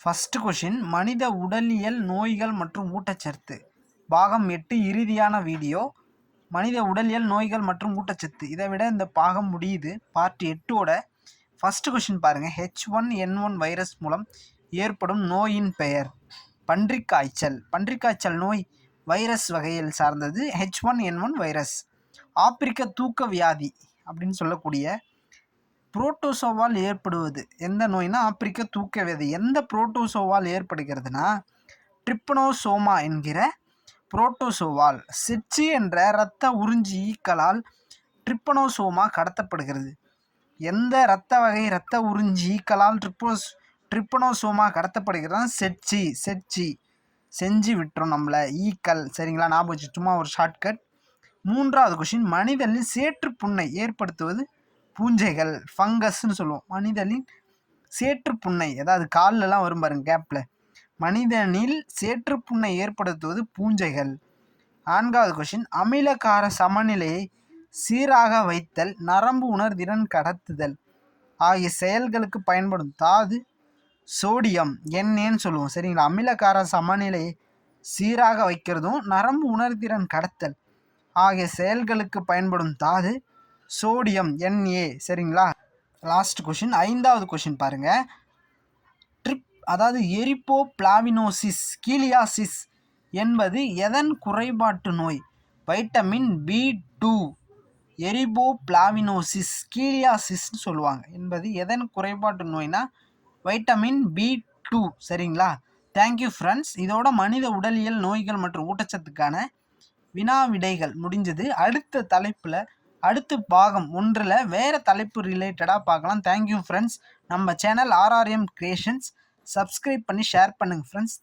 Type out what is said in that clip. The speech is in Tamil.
ஃபர்ஸ்ட் கொஷின் மனித உடலியல் நோய்கள் மற்றும் ஊட்டச்சத்து பாகம் 8 இறுதியான வீடியோ. மனித உடலியல் நோய்கள் மற்றும் ஊட்டச்சத்து இதை விட இந்த பாகம் முடியுது. பார்ட் 8ஓட ஃபர்ஸ்ட் கொஷின் பாருங்கள். H1N1 வைரஸ் மூலம் ஏற்படும் நோயின் பெயர் பன்றிக்காய்ச்சல். பன்றிக்காய்ச்சல் நோய் வைரஸ் வகையில் சார்ந்தது H1N1 வைரஸ். ஆப்பிரிக்க தூக்க வியாதி அப்படின்னு சொல்லக்கூடிய புரோட்டோசோவால் ஏற்படுவது எந்த நோய்னா ஆப்பிரிக்க தூக்க வியாதி. எந்த புரோட்டோசோவால் ஏற்படுகிறதுனா ட்ரிப்பனோசோமா என்கிற புரோட்டோசோவால். செச்சி என்ற இரத்த உறிஞ்சி ஈக்களால் ட்ரிப்பனோசோமா கடத்தப்படுகிறது. எந்த இரத்த வகை இரத்த உறிஞ்சி ஈக்களால் ட்ரிப்பனோசோமா கடத்தப்படுகிறதா செச்சி செஞ்சு விட்டுரும் நம்மளை ஈக்கள். சரிங்களா, ஞாபகம் வச்சு சும்மா ஒரு ஷார்ட்கட். மூன்றாவது கொஷின் மனிதனில் சேற்று புண்ணை ஏற்படுத்துவது பூஞ்சைகள் ஃபங்கஸ்ன்னு சொல்லுவோம். மனிதனில் சேற்று புண்ணை அதாவது கால்லலாம் வரும் பாருங்க கேப்பில். மனிதனில் சேற்று புண்ணை ஏற்படுத்துவது பூஞ்சைகள். நான்காவது கொஷின் அமிலகார சமநிலையை சீராக வைத்தல் நரம்பு உணர்திறன் கடத்துதல் ஆகிய செயல்களுக்கு பயன்படும் தாது சோடியம் எண்ணெய்ன்னு சொல்லுவோம். சரிங்களா, அமிலகார சமநிலையை சீராக வைக்கிறதும் நரம்பு உணர்திறன் கடத்தல் ஆகிய செயல்களுக்கு பயன்படும் தாது சோடியம் Na. சரிங்களா. லாஸ்ட் கொஷின் ஐந்தாவது கொஷின் பாருங்க. அதாவது எரிபோப்ளாவினோசிஸ் கீலியாசிஸ் என்பது எதன் குறைபாட்டு நோய்? Vitamin B2. எரிபோப்ளாவினோசிஸ் கீலியாசிஸ்ன்னு சொல்லுவாங்க என்பது எதன் குறைபாட்டு நோய்னா வைட்டமின் B2. சரிங்களா. Thank you friends. இதோட மனித உடலியல் நோய்கள் மற்றும் ஊட்டச்சத்துக்கான வினா விடைகள் முடிஞ்சது. அடுத்த தலைப்பில் அடுத்த பாகம் 1ல் வேறு தலைப்பு ரிலேட்டடாக பார்க்கலாம். Thank you friends. நம்ம சேனல் RRM கிரியேஷன்ஸ் சப்ஸ்கிரைப் பண்ணி ஷேர் பண்ணுங்கள் ஃப்ரெண்ட்ஸ்.